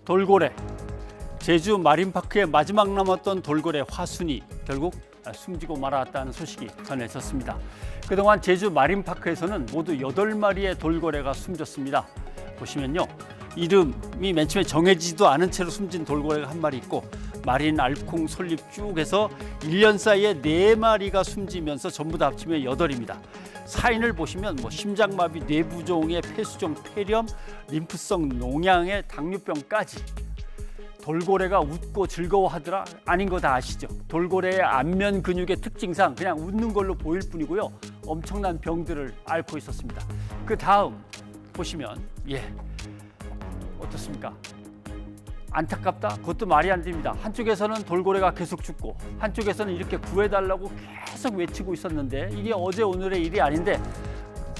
돌고래. 제주 마린파크의 마지막 남았던 돌고래 화순이 결국 숨지고 말았다는 소식이 전해졌습니다. 그동안 제주 마린파크에서는 모두 8마리의 돌고래가 숨졌습니다. 보시면요, 이름이 맨 처음에 정해지지도 않은 채로 숨진 돌고래가 한 마리 있고, 마린, 알콩, 솔잎 쭉 해서 1년 사이에 4마리가 숨지면서 전부 다 합치면 8입니다. 사인을 보시면 심장마비, 뇌부종의 폐수종, 폐렴, 림프성 농양의 당뇨병까지. 돌고래가 웃고 즐거워하더라? 아닌 거 다 아시죠? 돌고래의 안면 근육의 특징상 그냥 웃는 걸로 보일 뿐이고요, 엄청난 병들을 앓고 있었습니다. 그 다음 보시면 어떻습니까? 안타깝다? 그것도 말이 안 됩니다. 한쪽에서는 돌고래가 계속 죽고 한쪽에서는 이렇게 구해달라고 계속 외치고 있었는데, 이게 어제 오늘의 일이 아닌데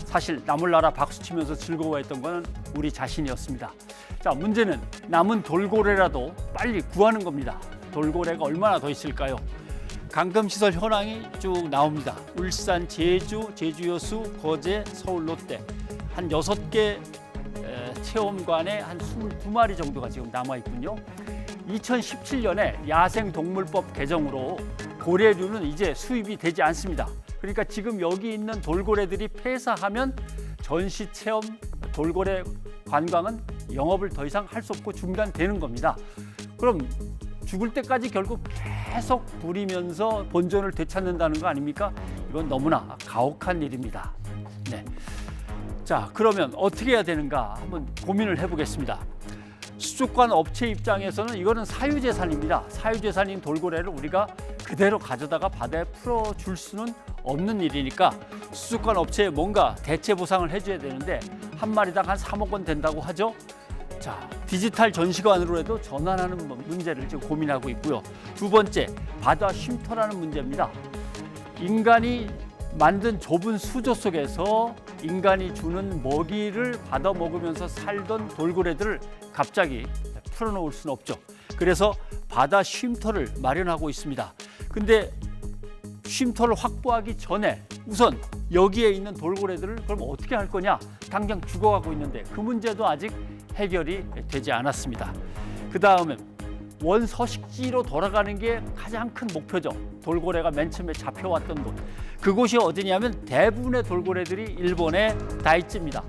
사실 남을 나라 박수치면서 즐거워했던 건 우리 자신이었습니다. 자, 문제는 남은 돌고래라도 빨리 구하는 겁니다. 돌고래가 얼마나 더 있을까요? 감금시설 현황이 쭉 나옵니다. 울산, 제주, 제주여수, 거제, 서울, 롯데 한 6개 체험관에 한 22마리 정도가 지금 남아있군요. 2017년에 야생동물법 개정으로 고래류는 이제 수입이 되지 않습니다. 그러니까 지금 여기 있는 돌고래들이 폐사하면 전시체험 돌고래 관광은 영업을 더 이상 할 수 없고 중단되는 겁니다. 그럼 죽을 때까지 결국 계속 부리면서 본전을 되찾는다는 거 아닙니까? 이건 너무나 가혹한 일입니다. 네. 자, 그러면 어떻게 해야 되는가 한번 고민을 해보겠습니다. 수족관 업체 입장에서는 이거는 사유재산입니다. 사유재산인 돌고래를 우리가 그대로 가져다가 바다에 풀어줄 수는 없는 일이니까 수족관 업체에 뭔가 대체 보상을 해줘야 되는데, 한 마리당 한 3억 원 된다고 하죠. 자, 디지털 전시관으로 해도 전환하는 문제를 지금 고민하고 있고요. 두 번째, 바다 쉼터라는 문제입니다. 인간이 만든 좁은 수조 속에서 인간이 주는 먹이를 받아 먹으면서 살던 돌고래들을 갑자기 풀어놓을 수는 없죠. 그래서 바다 쉼터를 마련하고 있습니다. 근데 쉼터를 확보하기 전에 우선 여기에 있는 돌고래들을 그럼 어떻게 할 거냐? 당장 죽어가고 있는데 그 문제도 아직 해결이 되지 않았습니다. 그 다음에 원서식지로 돌아가는 게 가장 큰 목표죠. 돌고래가 맨 처음에 잡혀왔던 곳. 그곳이 어디냐면 대부분의 돌고래들이 일본의 다이찌입니다.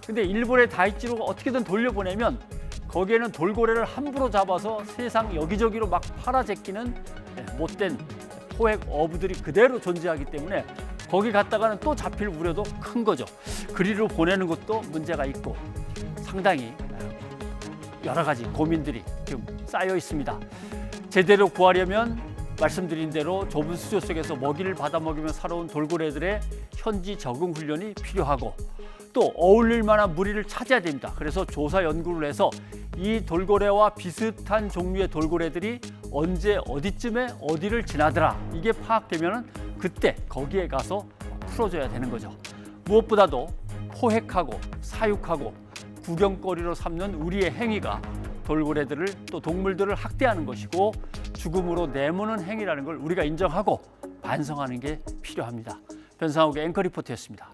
근데 일본의 다이찌로 어떻게든 돌려보내면 거기에는 돌고래를 함부로 잡아서 세상 여기저기로 막 팔아제끼는 못된 포획 어부들이 그대로 존재하기 때문에 거기 갔다가는 또 잡힐 우려도 큰 거죠. 그리로 보내는 것도 문제가 있고 상당히 여러 가지 고민들이 지금 쌓여 있습니다. 제대로 구하려면 말씀드린 대로 좁은 수조 속에서 먹이를 받아 먹이며 살아온 돌고래들의 현지 적응 훈련이 필요하고, 또 어울릴 만한 무리를 찾아야 됩니다. 그래서 조사 연구를 해서 이 돌고래와 비슷한 종류의 돌고래들이 언제 어디쯤에 어디를 지나더라, 이게 파악되면 그때 거기에 가서 풀어줘야 되는 거죠. 무엇보다도 포획하고 사육하고 구경거리로 삼는 우리의 행위가 돌고래들을 또 동물들을 학대하는 것이고 죽음으로 내모는 행위라는 걸 우리가 인정하고 반성하는 게 필요합니다. 변상욱의 앵커 리포트였습니다.